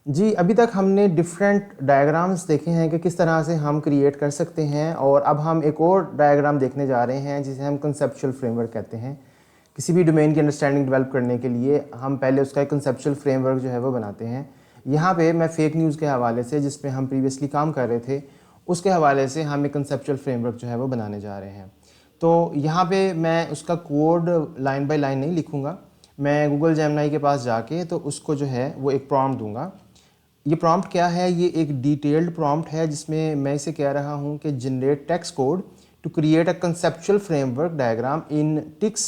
जी, अभी तक हमने डिफरेंट डायग्राम्स देखे हैं कि किस तरह से हम क्रिएट कर सकते हैं, और अब हम एक और डायग्राम देखने जा रहे हैं जिसे हम कंसेप्चुअल फ्रेमवर्क कहते हैं। किसी भी डोमेन की अंडरस्टैंडिंग डेवलप करने के लिए हम पहले उसका एक कंसेप्चुअल फ्रेमवर्क जो है वो बनाते हैं। यहाँ पे मैं फेक न्यूज़ के हवाले से, जिस पे हम प्रीवियसली काम कर रहे थे, उसके हवाले से हम एक कंसेप्चुअल फ्रेमवर्क जो है वो बनाने जा रहे हैं। तो यहाँ पे मैं उसका कोड लाइन बाय लाइन नहीं लिखूँगा, मैं गूगल जेमिनी के पास जाके तो उसको जो है वो एक प्रॉम्प्ट दूंगा। ये प्रॉम्प्ट क्या है? ये एक डिटेल्ड प्रॉम्प्ट है जिसमें मैं इसे कह रहा हूँ कि generate text code to create a conceptual framework diagram in TikZ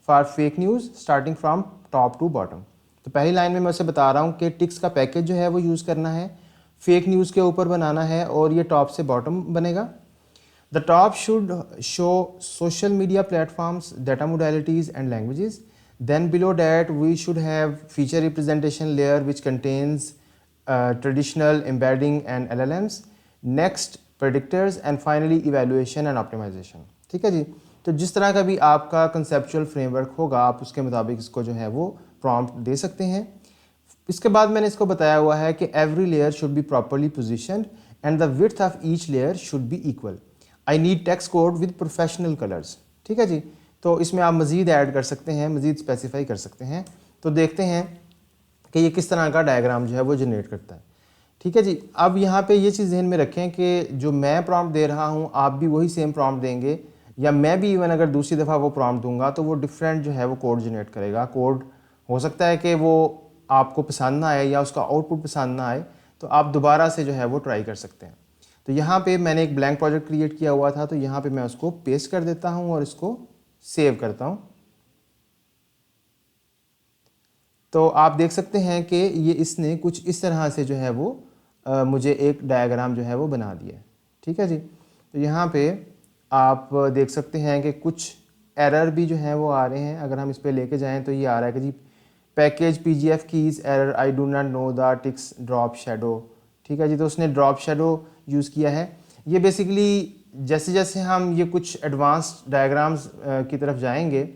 for fake news starting from top to bottom. तो पहली लाइन में मैं उसे बता रहा हूँ कि टिक्स का पैकेज जो है वो यूज़ करना है, फेक न्यूज़ के ऊपर बनाना है, और ये टॉप से बॉटम बनेगा। The top should show social media platforms, data modalities and languages. Then below that we should have feature representation layer which contains traditional embedding and LLMs. Next predictors and finally evaluation and optimization. ठीक है जी। तो जिस तरह का भी आपका conceptual framework होगा आप उसके मुताबिक इसको जो है वो prompt दे सकते हैं। इसके बाद मैंने इसको बताया हुआ है कि every layer should be properly positioned and the width of each layer should be equal. I need text code with professional colours. ठीक है जी। तो इसमें आप मज़ीद ऐड कर सकते हैं, मज़ीद स्पेसिफाई कर सकते हैं। तो देखते हैं कि ये किस तरह का डायग्राम जो है वो जनरेट करता है। ठीक है जी। अब यहाँ पे ये चीज़ ध्यान में रखें कि जो मैं प्रॉम्प्ट दे रहा हूँ आप भी वही सेम प्रॉम्प्ट देंगे, या मैं भी इवन अगर दूसरी दफ़ा वो प्रॉम्प्ट दूंगा तो वो डिफरेंट जो है वो कोड जनरेट करेगा। कोड हो सकता है कि वो आपको पसंद ना आए या उसका आउटपुट पसंद ना आए, तो आप दोबारा से जो है वो ट्राई कर सकते हैं। तो यहाँ पे मैंने एक ब्लैंक प्रोजेक्ट क्रिएट किया हुआ था, तो यहाँ पे मैं उसको पेस्ट कर देता हूँ और इसको सेव करता हूँ। तो आप देख सकते हैं कि ये इसने कुछ इस तरह से जो है वो मुझे एक डायग्राम जो है वो बना दिया है। ठीक है जी। तो यहाँ पे आप देख सकते हैं कि कुछ एरर भी जो है वो आ रहे हैं। अगर हम इस पर लेके जाएं तो ये आ रहा है कि जी package PGF keys error, I do not know the TikZ drop shadow. ठीक है जी। तो उसने ड्रॉप शेडो यूज़ किया है। ये बेसिकली जैसे जैसे हम ये कुछ एडवांस्ड डायग्राम्स की तरफ जाएंगे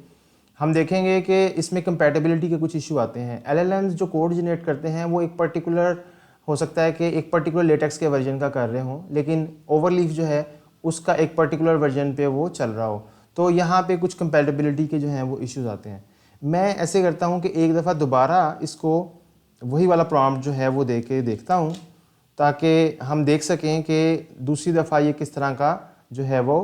हम देखेंगे कि इसमें कंपैटिबिलिटी के कुछ इशू आते हैं। LLMs जो कोड जनरेट करते हैं वो एक पर्टिकुलर हो सकता है कि एक पर्टिकुलर लेटेक्स के वर्जन का कर रहे हों, लेकिन ओवरलीफ जो है उसका एक पर्टिकुलर वर्जन पे वो चल रहा हो। तो यहाँ पे कुछ कंपैटिबिलिटी के जो हैं वो इश्यूज आते हैं। मैं ऐसे करता हूँ कि एक दफ़ा दोबारा इसको वही वाला प्रॉम्प्ट जो है वो दे के देखता हूँ, ताकि हम देख सकें कि दूसरी दफ़ा ये किस तरह का जो है वो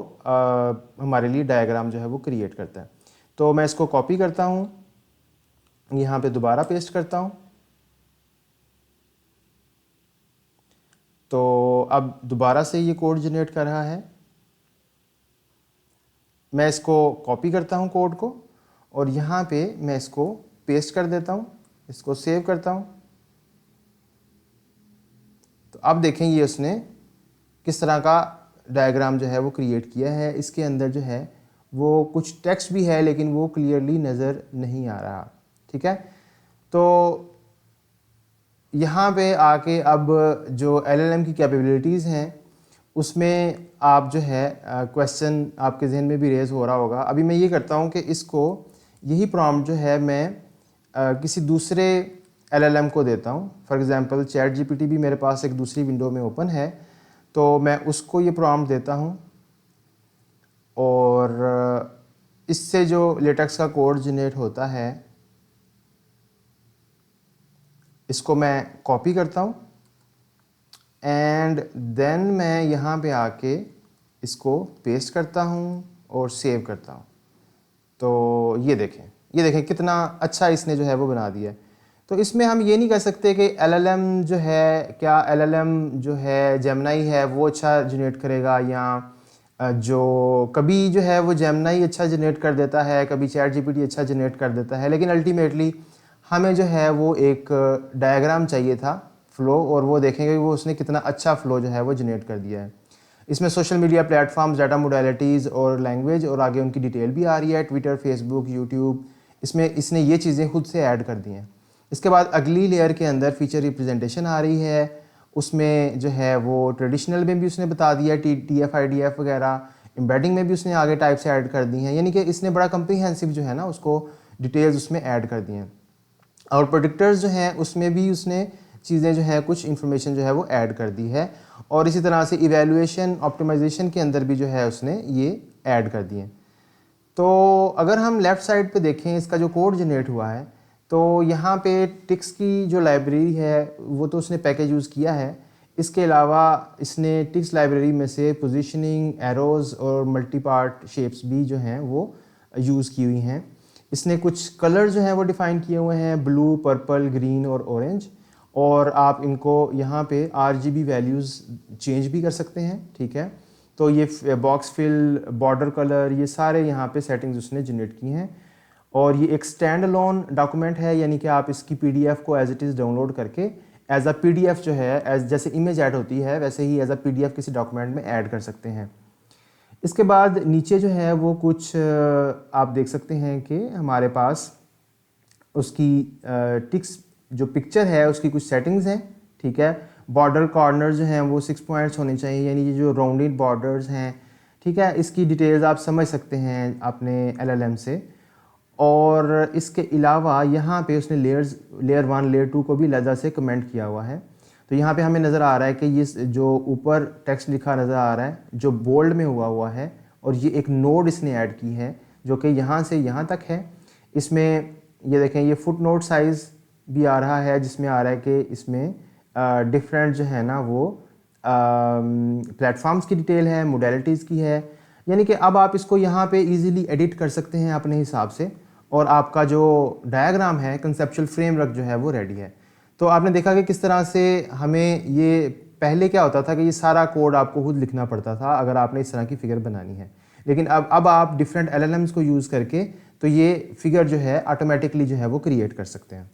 हमारे लिए डायग्राम जो है वो क्रिएट करता है। तो मैं इसको कॉपी करता हूँ, यहाँ पे दोबारा पेस्ट करता हूँ। तो अब दोबारा से ये कोड जनरेट कर रहा है। मैं इसको कॉपी करता हूँ कोड को, और यहाँ पे मैं इसको पेस्ट कर देता हूँ, इसको सेव करता हूँ। तो अब देखें ये उसने किस तरह का डायग्राम जो है वो क्रिएट किया है। इसके अंदर जो है वो कुछ टेक्स्ट भी है लेकिन वो क्लियरली नज़र नहीं आ रहा। ठीक है। तो यहाँ पे आके अब जो LLM की कैपेबिलिटीज़ हैं उसमें आप जो है क्वेश्चन आपके जहन में भी रेज़ हो रहा होगा। अभी मैं ये करता हूँ कि इसको यही प्रॉम्प्ट जो है मैं किसी दूसरे LLM को देता हूँ। फॉर एग्ज़ाम्पल ChatGPT भी मेरे पास एक दूसरी विंडो में ओपन है, तो मैं उसको ये प्रॉम्प्ट देता हूँ और इससे जो लेटेक्स का कोड जनरेट होता है इसको मैं कॉपी करता हूँ एंड देन मैं यहाँ पे आके इसको पेस्ट करता हूँ और सेव करता हूँ। तो ये देखें कितना अच्छा इसने जो है वो बना दिया है। तो इसमें हम ये नहीं कह सकते कि LLM जो है, क्या LLM जो है जेमिनी है वो अच्छा जनरेट करेगा, या जो कभी जो है वो जेमिनी अच्छा जनरेट कर देता है, कभी ChatGPT अच्छा जनरेट कर देता है। लेकिन अल्टीमेटली हमें जो है वो एक डायग्राम चाहिए था, फ़्लो, और वो देखेंगे कि वो उसने कितना अच्छा फ़्लो जो है वो जनरेट कर दिया है। इसमें social media platforms, data modalities और लैंग्वेज, और आगे उनकी डिटेल भी आ रही है, ट्विटर, फेसबुक, यूट्यूब। इसमें इसने ये चीज़ें खुद से ऐड कर दी हैं। इसके बाद अगली लेयर के अंदर फीचर रिप्रेजेंटेशन आ रही है। उसमें जो है वो ट्रेडिशनल में भी उसने बता दिया, TF IDF वगैरह। एम्बेडिंग में भी उसने आगे टाइप्स ऐड कर दी हैं, यानी कि इसने बड़ा कम्प्रीहेंसिव जो है ना उसको डिटेल्स उसमें ऐड कर दी हैं। और प्रोडिक्टर्स जो हैं उसमें भी उसने चीज़ें जो है कुछ इन्फॉर्मेशन जो है वो ऐड कर दी है। और इसी तरह से इवैल्यूएशन ऑप्टिमाइजेशन के अंदर भी जो है उसने ये ऐड कर दिए। तो अगर हम लेफ़्ट साइड पे देखें इसका जो कोड जनरेट हुआ है, तो यहाँ पे टिक्स की जो लाइब्रेरी है वो तो उसने पैकेज यूज़ किया है। इसके अलावा इसने टिक्स लाइब्रेरी में से पोजीशनिंग, एरोज़ और मल्टी पार्ट शेप्स भी जो हैं वो यूज़ की हुई हैं। इसने कुछ कलर जो हैं वो डिफ़ाइन किए हुए हैं, ब्लू, पर्पल, ग्रीन और ऑरेंज। और आप इनको यहाँ पे RGB वैल्यूज़ चेंज भी कर सकते हैं, ठीक है। तो ये बॉक्स फिल, बॉर्डर कलर, ये सारे यहाँ पे सेटिंग्स उसने जनरेट की हैं। और ये एक स्टैंड अलोन डॉक्यूमेंट है, यानी कि आप इसकी PDF को एज इट इज़ डाउनलोड करके एज अ PDF जो है, एज जैसे इमेज ऐड होती है वैसे ही एज अ PDF किसी डॉक्यूमेंट में ऐड कर सकते हैं। इसके बाद नीचे जो है वो कुछ आप देख सकते हैं कि हमारे पास उसकी टिक्स जो पिक्चर है उसकी कुछ सेटिंग्स हैं, ठीक है। बॉर्डर कॉर्नर जो हैं वो 6 पॉइंट्स होने चाहिए, यानी ये जो राउंडेड बॉर्डर्स हैं, ठीक है। इसकी डिटेल्स आप समझ सकते हैं अपने LLM से। और इसके अलावा यहाँ पे उसने लेयर 1, लेयर 2 को भी लहजा से कमेंट किया हुआ है। तो यहाँ पे हमें नज़र आ रहा है कि ये जो ऊपर टेक्स्ट लिखा नज़र आ रहा है जो बोल्ड में हुआ है, और ये एक नोड इसने ऐड की है जो कि यहाँ से यहाँ तक है। इसमें ये देखें, ये फुट नोट साइज़ भी आ रहा है जिसमें आ रहा है कि इसमें डिफरेंट जो है ना वो प्लेटफॉर्म्स की डिटेल है, मोडेलिटीज़ की है। यानी कि अब आप इसको यहाँ पे इजीली एडिट कर सकते हैं अपने हिसाब से, और आपका जो डायग्राम है, कंसेप्चुअल फ्रेमवर्क जो है वो रेडी है। तो आपने देखा कि किस तरह से हमें ये पहले क्या होता था कि ये सारा कोड आपको खुद लिखना पड़ता था अगर आपने इस तरह की फ़िगर बनानी है, लेकिन अब आप डिफरेंट LLMs को यूज़ करके तो ये फिगर जो है ऑटोमेटिकली जो है वो क्रिएट कर सकते हैं।